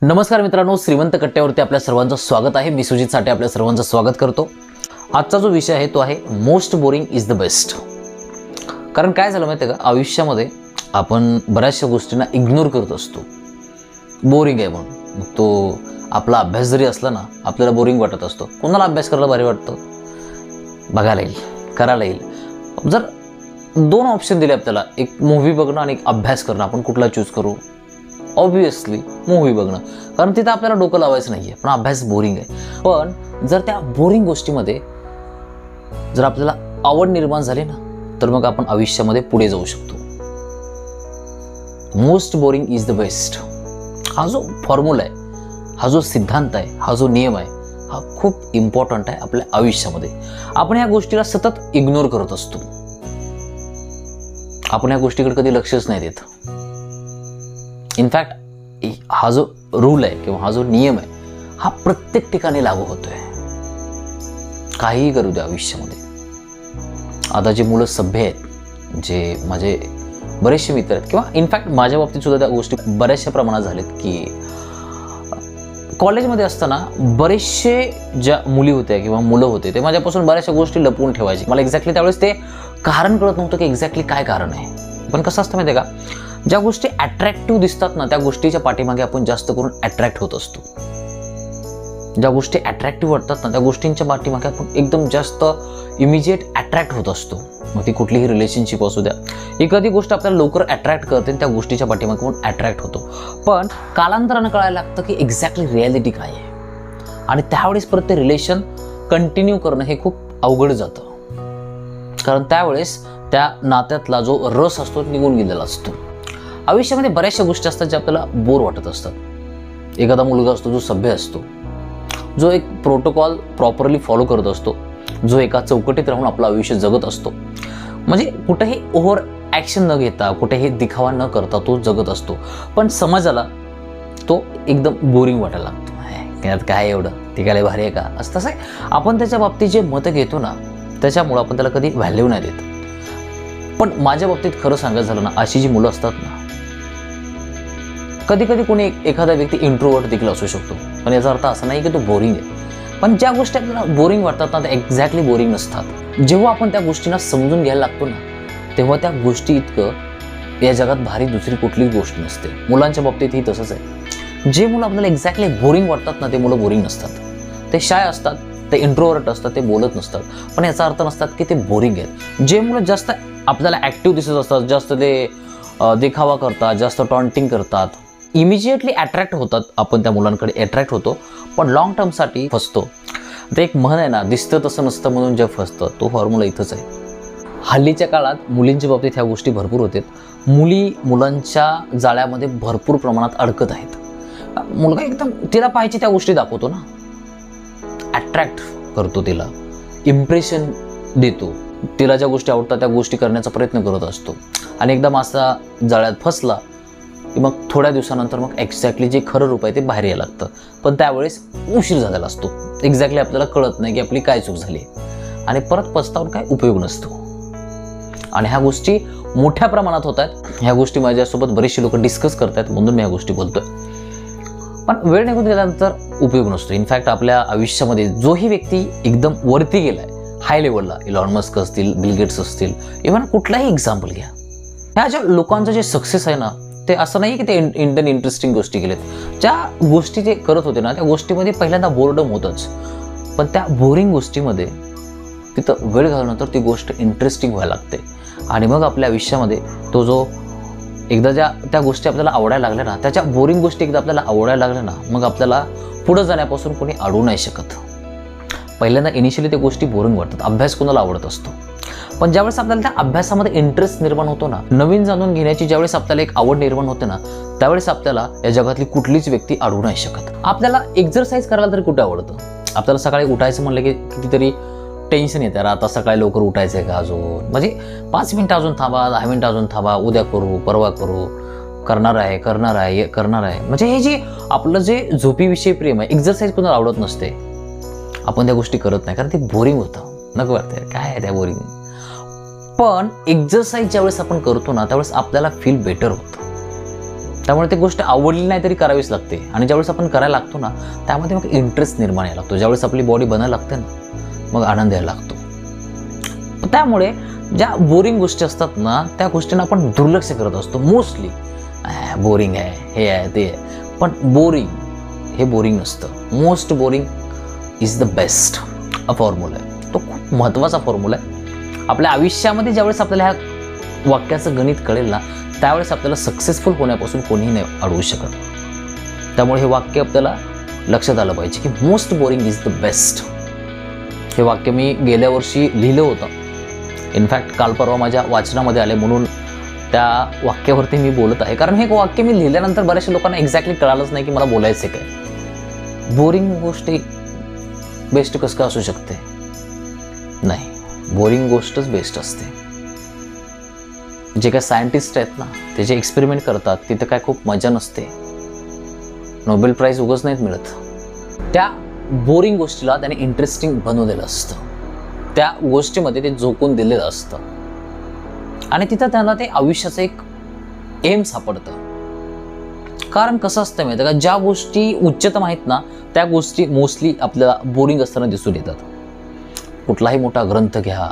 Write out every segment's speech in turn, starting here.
नमस्कार मित्रांनो, श्रीमंत कट्ट्यावरती आपल्या सर्वांचं स्वागत आहे. मी सुजित साठे आपल्या सर्वांचं स्वागत करतो. आजचा जो विषय आहे तो आहे most boring is the best. कारण काय झालं माहिती आहे का, आयुष्यामध्ये आपण बऱ्याचशा गोष्टींना इग्नोर करत असतो. बोरिंग आहे म्हणून. मग तो आपला अभ्यास जरी असला ना, आपल्याला बोरिंग वाटत असतो. कोणाला अभ्यास करायला भारी वाटतं? बघायला येईल, करायला येईल. जर दोन ऑप्शन दिले आपल्याला, एक मूव्ही बघणं आणि एक अभ्यास करणं, आपण कुठला चूज करू? ऑब्वियसली मूव्ही बघणं, कारण तिथं आपल्याला डोकं लावायचं नाही आहे. पण अभ्यास बोरिंग आहे. पण जर त्या बोरिंग गोष्टीमध्ये जर आपल्याला आवड निर्माण झाली ना, तर मग आपण आयुष्यामध्ये पुढे जाऊ शकतो. Most boring is the best हा जो फॉर्म्युला आहे, हा जो सिद्धांत आहे, हा जो नियम आहे, हा खूप इम्पॉर्टंट आहे आपल्या आयुष्यामध्ये. आपण ह्या गोष्टीला सतत इग्नोर करत असतो. आपण ह्या गोष्टीकडे कधी लक्षच नाही देत. इनफॅक्ट हा जो रूल आहे किंवा हा जो नियम आहे, हा प्रत्येक ठिकाणी लागू होतोय. काहीही करू द्या आयुष्यामध्ये. आता जे मुलं सभ्य आहेत, जे माझे बरेचसे मित्र आहेत, किंवा इनफॅक्ट माझ्या बाबतीत सुद्धा त्या गोष्टी बऱ्याचशा प्रमाणात झाल्यात की कॉलेजमध्ये असताना बरेचसे ज्या मुली होत्या किंवा मुलं होते, ते माझ्यापासून बऱ्याचशा गोष्टी लपवून ठेवायचे. मला एक्झॅक्टली त्यावेळेस ते कारण कळत नव्हतं की एक्झॅक्टली काय कारण आहे. पण कसं असतं माहिती आहे का, ज्या गोष्टी अट्रॅक्टिव्ह दिसतात ना, त्या गोष्टीच्या पाठीमागे आपण जास्त करून अट्रॅक्ट होत असतो. ज्या गोष्टी अट्रॅक्टिव्ह वाटतात ना, त्या गोष्टींच्या पाठीमागे आपण एकदम जास्त इमिजिएट अट्रॅक्ट होत असतो. मग ती कुठलीही रिलेशनशिप असू द्या, एखादी गोष्ट आपल्याला लवकर अट्रॅक्ट करते, त्या गोष्टीच्या पाठीमागे आपण अट्रॅक्ट होतो. पण कालांतरानं कळायला लागतं की एक्झॅक्टली रिॲलिटी काय आहे. आणि त्यावेळेस परत ते रिलेशन कंटिन्यू करणं हे खूप अवघड जातं. कारण त्यावेळेस त्या नात्यातला जो रस असतो तो निघून गेलेला असतो. आयुष्यामध्ये बऱ्याचशा गोष्टी असतात ज्या आपल्याला बोर वाटत असतात. एखादा मुलगा असतो जो सभ्य असतो, जो एक प्रोटोकॉल प्रॉपरली फॉलो करत असतो, जो एका चौकटीत राहून आपलं आयुष्य जगत असतो. म्हणजे कुठेही ओव्हर ॲक्शन न घेता, कुठेही दिखावा न करता तो जगत असतो. पण समाजाला तो एकदम बोरिंग वाटायला लागतो. त्यात काय एवढं, ते काय भारी आहे का, असं तसं आहे. आपण त्याच्या बाबतीत जे मतं घेतो ना, त्याच्यामुळं आपण त्याला कधी व्हॅल्यू नाही देत. पण माझ्या बाबतीत खरं सांगायचं झालं ना, अशी जी मुलं असतात ना, कधी कधी कोणी एखादा व्यक्ती इंट्रोवर्ट देखील असू शकतो. पण याचा अर्थ असा नाही की तो बोरिंग आहे. पण ज्या गोष्टी आपल्याला बोरिंग वाटतात ना, त्या एक्झॅक्टली बोरिंग नसतात. जेव्हा आपण त्या गोष्टींना समजून घ्यायला लागतो ना, तेव्हा त्या गोष्टी इतकं या जगात भारी दुसरी कुठलीच गोष्ट नसते. मुलांच्या बाबतीतही तसंच आहे. जे मुलं आपल्याला एक्झॅक्टली बोरिंग वाटतात ना, ते मुलं बोरिंग नसतात. ते शाय असतात, ते इंट्रोवर्ट असतात, ते बोलत नसतात. पण याचा अर्थ नसतात की ते बोरिंग आहेत. जे मुलं जास्त आपल्याला ॲक्टिव्ह दिसत असतात, जास्त ते देखावा करतात, जास्त टॉन्टिंग करतात, इमिजिएटली अट्रॅक्ट होतात. आपण त्या मुलांकडे अट्रॅक्ट होतो, पण लॉंग टर्मसाठी फसतो. ते एक म्हण आहे ना, दिसतं तसं नसतं म्हणून जे फसतं, तो फॉर्म्युला इथंच आहे. हल्लीच्या काळात मुलींच्या बाबतीत ह्या गोष्टी भरपूर होतात. मुलांच्या जाळ्यामध्ये भरपूर प्रमाणात अडकत आहेत. मुलगा एकदम तिला पाहिजे त्या गोष्टी दाखवतो ना, अट्रॅक्ट करतो, तिला इम्प्रेशन देतो, तिला ज्या गोष्टी आवडतात त्या गोष्टी करण्याचा प्रयत्न करत असतो. आणि एकदम असा जाळ्यात फसला की मग थोड्या दिवसानंतर मग एक्झॅक्टली जे खरं रूप आहे ते बाहेर यायला लागतं. पण त्यावेळेस उशीर झालेला असतो. एक्झॅक्टली आपल्याला कळत नाही की आपली काय चूक झाली, आणि परत पस्तावून काय उपयोग नसतो. आणि ह्या गोष्टी मोठ्या प्रमाणात होत आहेत. ह्या गोष्टी माझ्यासोबत बरेचसे लोक डिस्कस करतात, म्हणून मी ह्या गोष्टी बोलतोय. पण वेळ निघून गेल्यानंतर उपयोग नसतो. इनफॅक्ट आपल्या आयुष्यामध्ये जोही व्यक्ती एकदम वरती गेलाय, हाय लेवलला, इलॉन मस्क असतील, बिल गेट्स असतील, इव्हन कुठलाही एक्झाम्पल घ्या, ह्या ज्या लोकांचं जे सक्सेस आहे ना, ते असं नाही की ते इंटरेस्टिंग गोष्टी केल्यात. ज्या गोष्टी ते करत होते ना, त्या गोष्टीमध्ये पहिल्यांदा बोर्डम होतंच. पण त्या बोरिंग गोष्टीमध्ये तिथं वेळ घालवल्यानंतर ती गोष्ट इंटरेस्टिंग व्हायला लागते. आणि मग आपल्या आयुष्यामध्ये तो जो एकदा ज्या त्या गोष्टी आपल्याला आवडायला लागल्या ना, त्याच्या बोरिंग गोष्टी एकदा आपल्याला आवडायला लागल्या ना, मग आपल्याला पुढं जाण्यापासून कोणी अडवू नाही शकत. पहिल्यांदा इनिशियली त्या गोष्टी बोरिंग वाटतात. अभ्यास कोणाला आवडत असतो, पण ज्यावेळेस आपल्याला त्या अभ्यासामध्ये इंटरेस्ट निर्माण होतो ना, नवीन जाणून घेण्याची ज्यावेळेस आपल्याला एक आवड निर्माण होते ना, त्यावेळेस आपल्याला या जगातली कुठलीच व्यक्ती अडवू नाही शकत. आपल्याला एक्झरसाईज करायला तरी कुठे आवडतं? आपल्याला सकाळी उठायचं म्हणलं की कितीतरी टेन्शन येतं. आता सकाळी लवकर उठायचं आहे का, अजून म्हणजे 5 मिनिटं अजून थांबा, 10 मिनिटं अजून थांबा, उद्या करू, परवा करू, करणार आहे. म्हणजे हे जे आपलं जे झोपीविषयी प्रेम आहे, एक्झरसाईज कोणाला आवडत नसते. आपण त्या गोष्टी करत नाही कारण ते बोरिंग होतं. नको वाटतं, काय आहे त्या बोरिंग. पण एक्झरसाईज ज्यावेळेस आपण करतो ना, त्यावेळेस आपल्याला फील बेटर होतं. त्यामुळे ती गोष्ट आवडली नाही तरी करावीच लागते. आणि ज्यावेळेस आपण करायला लागतो ना, त्यामध्ये मग इंटरेस्ट निर्माण यायला लागतो. ज्यावेळेस आपली बॉडी बनायला लागते ना, मग आनंद यायला लागतो. त्यामुळे ज्या बोरिंग गोष्टी असतात ना, त्या गोष्टींना आपण दुर्लक्ष करत असतो मोस्टली. बोरिंग आहे, हे आहे, ते आहे. पण हे बोरिंग नसतं. Most boring is the best a formula आहे. तो खूप महत्त्वाचा फॉर्म्युला आहे आपल्या आयुष्यामध्ये. ज्यावेळेस आपल्याला ह्या वाक्याचं गणित कळेल ना, त्यावेळेस आपल्याला सक्सेसफुल होण्यापासून कोणीही नाही अडवू शकत. त्यामुळे हे वाक्य आपल्याला लक्षात आलं पाहिजे की most boring is the best. हे वाक्य मी गेल्या वर्षी लिहिलं होतं. इनफॅक्ट काल परवा माझ्या वाचनामध्ये आले म्हणून त्या वाक्यावरती मी बोलत आहे. कारण हे वाक्य मी लिहिल्यानंतर बऱ्याचशा लोकांना एक्झॅक्टली कळालंच नाही की मला बोलायचं काय. बोरिंग गोष्ट बेस्ट कसं काय असू शकते? नाही, बोरिंग गोष्टच बेस्ट असते. जे काय सायंटिस्ट आहेत ना, ते जे एक्सपेरिमेंट करतात तिथं काय खूप मजा नसते. नोबेल प्राईज उगाच नाहीत मिळत. त्या बोरिंग गोष्टीला त्याने इंटरेस्टिंग बनवलेलं असतं. त्या गोष्टीमध्ये ते झोकून दिलेलं असतं आणि तिथं त्यांना ते आयुष्याचं एक एम सापडतं. कारण कसं असतं माहिती आहे का, ज्या गोष्टी उच्चतम आहेत ना, त्या गोष्टी मोस्टली आपल्याला बोरिंग असताना दिसून येतात. कुठलाही मोठा ग्रंथ घ्या,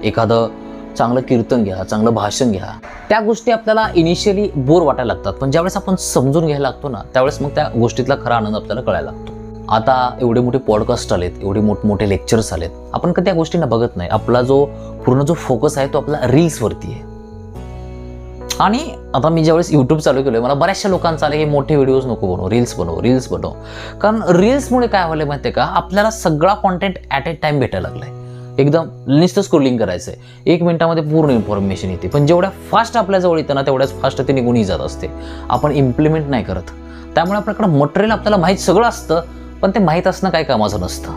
एखादं चांगलं कीर्तन घ्या, चांगलं भाषण घ्या, त्या गोष्टी आपल्याला इनिशियली बोर वाटायला लागतात. पण ज्यावेळेस आपण समजून घ्यायला लागतो ना, त्यावेळेस मग त्या गोष्टीतला खरा आनंद आपल्याला कळायला लागतो. आता एवढे मोठे पॉडकास्ट आलेत, एवढे मोठमोठे लेक्चर्स आलेत, आपण कधी त्या गोष्टींना बघत नाही. आपला पूर्ण जो फोकस आहे तो आपला रील्सवरती आहे. आणि आता मी ज्यावेळेस यूट्यूब चालू केलं, मला बऱ्याचशा लोकांचं आलं हे मोठे व्हिडिओज नको बनव, रील्स बनव. कारण रील्समुळे काय व्हायला माहिती आहे का, आपल्याला सगळा कॉन्टेंट ॲट ए टाइम भेटायला लागलाय. एकदम नुसतं स्क्रोलिंग करायचं आहे, 1 मिनिटामध्ये पूर्ण इन्फॉर्मेशन येते. पण जेवढ्या फास्ट आपल्याजवळ येतं ना, तेवढ्याच फास्ट ते निघूनही जात असते. आपण इम्प्लिमेंट नाही करत. त्यामुळे आपल्याकडं मटेरियल आपल्याला माहीत सगळं असतं, पण ते माहीत असणं काही कामाचं नसतं.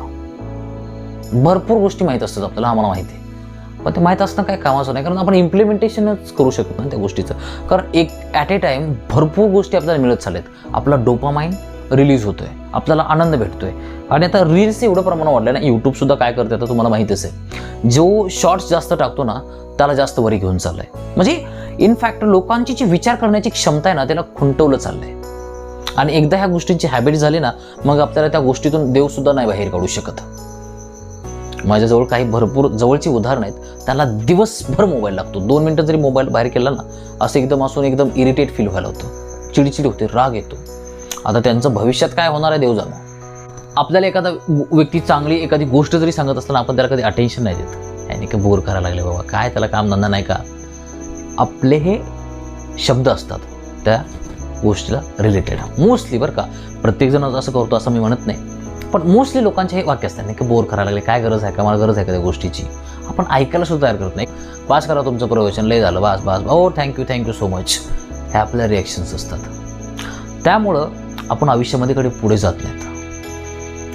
भरपूर गोष्टी माहीत असतात आपल्याला, आम्हाला माहिती आहे, पण ते माहीत असणं काही कामाचं नाही. कारण आपण इम्प्लिमेंटेशनच करू शकत नाही त्या गोष्टीचं. कारण एक ॲट ए टाइम भरपूर गोष्टी आपल्याला मिळत चाललेत. आपला डोपामाइन रिलीज होतोय, आपल्याला आनंद भेटतोय. आणि आता रील्स एवढं प्रमाण वाढलं ना, यूट्यूबसुद्धा काय करते आता तुम्हाला माहितीच आहे. जो शॉर्ट्स जास्त टाकतो ना, त्याला जास्त वरी घेऊन चाललंय. म्हणजे इनफॅक्ट लोकांची जी विचार करण्याची क्षमता आहे ना, त्याला खुंटवलं चाललंय. आणि एकदा ह्या गोष्टींची हॅबिट झाली ना, मग आपल्याला त्या गोष्टीतून देवसुद्धा नाही बाहेर काढू शकत. माझ्याजवळ काही भरपूर जवळची उदाहरणं आहेत. त्याला दिवसभर मोबाईल लागतो. 2 मिनिटं जरी मोबाईल बाहेर केला ना, असं एकदम असून एकदम इरिटेट फील व्हायला होतं, चिडचिड होते, राग येतो. आता त्यांचं भविष्यात काय होणार आहे देव जाणो. आपल्याला एखादा व्यक्ती चांगली एखादी गोष्ट जरी सांगत असताना आपण त्याला कधी अटेन्शन नाही देत. याने काय बोर करायला लागले बाबा, काय त्याला काम धंदा नाही का. आपले हे शब्द असतात त्या गोष्टीला रिलेटेड मोस्टली, बरं का. प्रत्येकजण असं करतो असं मी म्हणत नाही, पण मोस्टली लोकांचे हे वाक्य असतात की बोर करायला लागले, काय गरज आहे का, मला गरज आहे का त्या गोष्टीची. आपण ऐकायला सुद्धा तयार करत नाही. पास करा तुमचं प्रवचन, लय झालं, बस ओ थँक्यू सो मच. हे आपल्या रिॲक्शन्स असतात. त्यामुळं आपण आयुष्यामध्ये कधी पुढे जात नाहीत.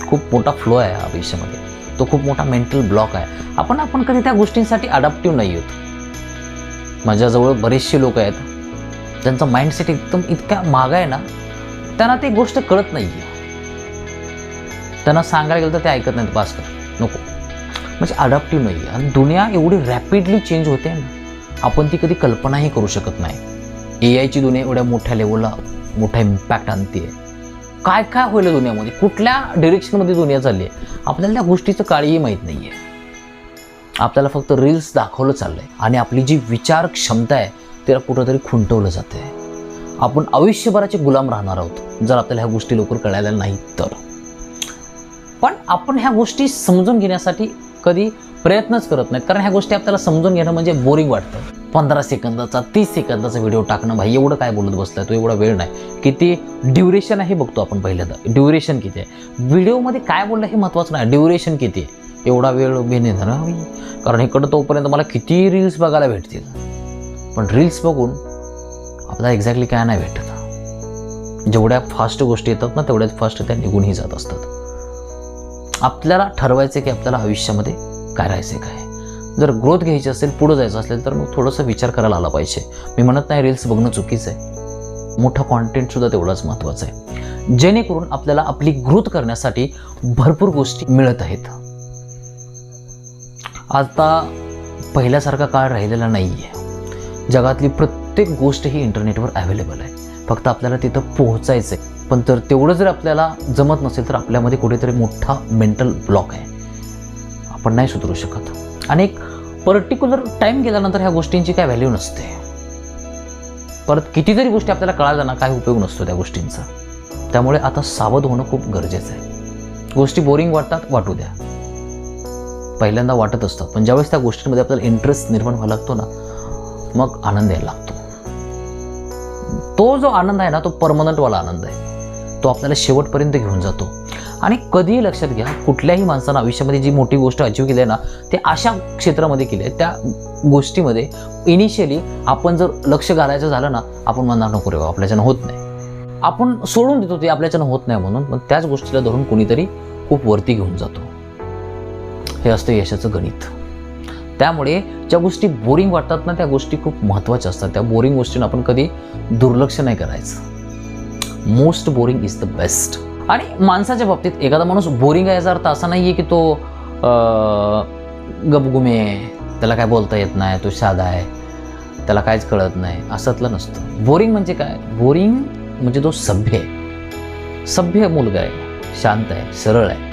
खूप मोठा फ्लो आहे आयुष्यामध्ये, तो खूप मोठा मेंटल ब्लॉक आहे. आपण कधी त्या गोष्टींसाठी अडॅप्टिव्ह नाही होत. माझ्याजवळ बरेचसे लोक आहेत, त्यांचा माइंडसेट एकदम इतका मागा आहे ना, त्यांना ती गोष्ट कळत नाही आहे. त्यांना सांगायला गेलं तर ते ऐकत नाहीत, पास कर नको, म्हणजे अडॅप्टिव्ह नाही आहे. आणि दुनिया एवढी रॅपिडली चेंज होते ना, आपण ती कधी कल्पनाही करू शकत नाही. AIची दुनिया एवढ्या मोठ्या लेवलला मोठा इम्पॅक्ट आणते. काय काय होईल दुनियामध्ये, कुठल्या डिरेक्शनमध्ये दुनिया चालली आहे, आपल्याला त्या गोष्टीचं काळीही माहीत नाही आहे. आपल्याला फक्त रील्स दाखवलं चाललं आहे आणि आपली जी विचार क्षमता आहे त्याला कुठंतरी खुंटवलं जाते. आपण आयुष्यभराचे गुलाम राहणार आहोत जर आपल्याला ह्या गोष्टी लवकर कळायला नाहीत तर. पण आपण ह्या गोष्टी समजून घेण्यासाठी कधी प्रयत्नच करत नाहीत. कारण ह्या गोष्टी आपल्याला समजून घेणं म्हणजे बोरिंग वाटतं. 15 सेकंदाचा 30 सेकंदाचा व्हिडिओ टाकणं, भाई एवढं काय बोलत बसलाय तो, एवढा वेळ नाही. किती ड्युरेशन आहे बघतो आपण पहिल्यांदा, ड्युरेशन किती आहे. व्हिडिओमध्ये काय बोललं हे महत्त्वाचं नाही, ड्युरेशन किती आहे. एवढा वेळ उभे नाही ना, कारण इकडं तोपर्यंत मला किती रील्स बघायला भेटतील. पण रील्स बघून आपल्याला एक्झॅक्टली काय नाही भेटत. जेवढ्या फास्ट गोष्टी येतात ना, तेवढ्याच फास्ट त्या निघूनही जात असतात. आपल्याला ठरवायचं की आपल्याला आयुष्यामध्ये काय राहायचं काय. जर ग्रोथ घ्यायची असेल, पुढं जायचं असेल, तर मग थोडंसं विचार करायला आला पाहिजे. मी म्हणत नाही रील्स बघणं चुकीचं आहे, मोठा कॉन्टेंटसुद्धा तेवढाच महत्त्वाचं आहे, जेणेकरून आपल्याला आपली ग्रोथ करण्यासाठी भरपूर गोष्टी मिळत आहेत. आता पहिल्यासारखा काळ राहिलेला नाही आहे. जगातली प्रत्येक गोष्ट ही इंटरनेटवर अवेलेबल आहे. फक्त आपल्याला तिथं पोहोचायचं आहे. पण तर तेवढं जर आपल्याला जमत नसेल तर आपल्यामध्ये कुठेतरी मोठा मेंटल ब्लॉक आहे, आपण नाही सुधारू शकत. आणि एक पर्टिक्युलर टाईम गेल्यानंतर ह्या गोष्टींची काय व्हॅल्यू नसते. परत कितीतरी गोष्टी आपल्याला कळाल्या ना, काय उपयोग नसतो त्या गोष्टींचा. त्यामुळे आता सावध होणं खूप गरजेचं आहे. गोष्टी बोरिंग वाटतात, वाटू द्या, पहिल्यांदा वाटत असतात, पण ज्यावेळेस त्या गोष्टींमध्ये आपल्याला इंटरेस्ट निर्माण व्हायला लागतो ना, मग आनंद यायला लागतो. तो जो आनंद आहे ना, तो परमनंटवाला आनंद आहे. तो आपल्याला शेवटपर्यंत घेऊन जातो. आणि कधीही लक्षात घ्या, कुठल्याही माणसानं आयुष्यामध्ये जी मोठी गोष्ट अचीव केली आहे ना, ते अशा क्षेत्रामध्ये केली आहे, त्या गोष्टीमध्ये इनिशियली आपण जर लक्ष घालायचं झालं ना, आपण म्हणणार नको रे, आपल्याच्यानं होत नाही, आपण सोडून देतो ते आपल्याच्यानं होत नाही म्हणून. पण त्याच गोष्टीला धरून कोणीतरी खूप वरती घेऊन जातो. हे असतं यशाचं गणित. त्यामुळे ज्या गोष्टी बोरिंग वाटतात ना, त्या गोष्टी खूप महत्त्वाच्या असतात. त्या बोरिंग गोष्टींना आपण कधी दुर्लक्ष नाही करायचं. Most boring is the best. आणि माणसाच्या बाबतीत एखादा माणूस बोरिंग आहे याचा अर्थ असा नाही आहे की तो गपगुमे आहे, त्याला काय बोलता येत नाही, तो साधा आहे, त्याला काहीच कळत नाही, असतलं नसतं. बोरिंग म्हणजे काय? बोरिंग म्हणजे तो सभ्य आहे, सभ्य मुलगा आहे, शांत आहे, सरळ आहे,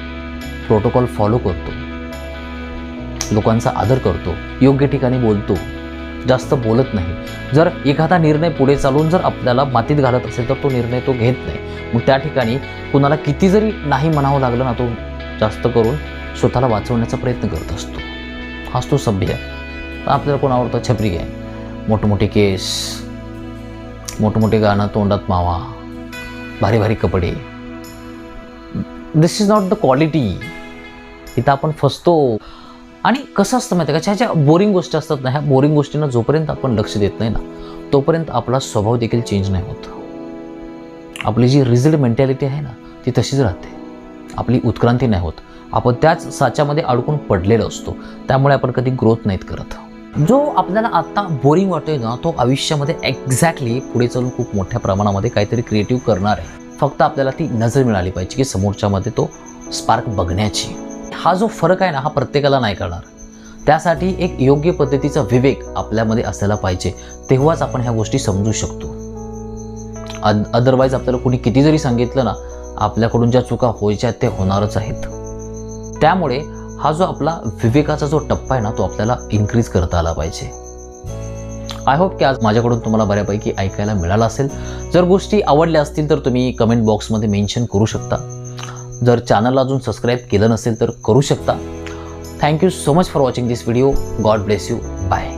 प्रोटोकॉल फॉलो करतो, लोकांचा आदर करतो, योग्य ठिकाणी बोलतो, जास्त बोलत नाही. जर एखादा निर्णय पुढे चालून जर आपल्याला मातीत घालत असेल तर तो निर्णय तो घेत नाही. मग त्या ठिकाणी कुणाला किती जरी नाही म्हणावं लागलं ना, तो जास्त करून स्वतःला वाचवण्याचा प्रयत्न करत असतो. हाच तो सभ्य आहे. आपल्याला कोण आवडतं? छपरी आहे, मोठमोठे केस, मोठमोठे गाणं, तोंडात मावा, भारी भारी कपडे. दिस इज नॉट द क्वालिटी. इथं आपण फसतो. आणि कसं असतं माहिती आहे का, ह्या ज्या बोरिंग गोष्टी असतात ना, ह्या बोरिंग गोष्टींना जोपर्यंत आपण लक्ष देत नाही ना, तोपर्यंत आपला स्वभाव देखील चेंज नाही होत. आपली जी रिजिड मेंटॅलिटी आहे ना, ती तशीच राहते. आपली उत्क्रांती नाही होत. आपण त्याच साच्यामध्ये अडकून पडलेलो असतो. त्यामुळे आपण कधी ग्रोथ नाहीत करत. जो आपल्याला आत्ता बोरिंग वाटतोय ना, तो आयुष्यामध्ये एक्झॅक्टली पुढे चालून खूप मोठ्या प्रमाणामध्ये काहीतरी क्रिएटिव्ह करणार आहे. फक्त आपल्याला ती नजर मिळाली पाहिजे की समोरच्यामध्ये तो स्पार्क बघण्याची. हा जो फरक आहे ना, हा प्रत्येकाला नाही कळणार. त्यासाठी एक योग्य पद्धतीचा विवेक आपल्यामध्ये असायला पाहिजे. तेव्हाच आपण ह्या गोष्टी समजू शकतो. अदरवाईज आपल्याला कोणी किती जरी सांगितलं ना, आपल्याकडून ज्या चुका व्हायच्या ते होणारच आहेत. त्यामुळे हा जो आपला विवेकाचा जो टप्पा आहे ना, तो आपल्याला इन्क्रीज करता आला पाहिजे. आय होप की आज माझ्याकडून तुम्हाला बऱ्यापैकी ऐकायला मिळालं असेल. जर गोष्टी आवडल्या असतील तर तुम्ही कमेंट बॉक्समध्ये मेन्शन करू शकता. जर चॅनलला अजून सबस्क्राईब केलं नसेल तर करू शकता. Thank you so much for watching this video. God bless you. Bye.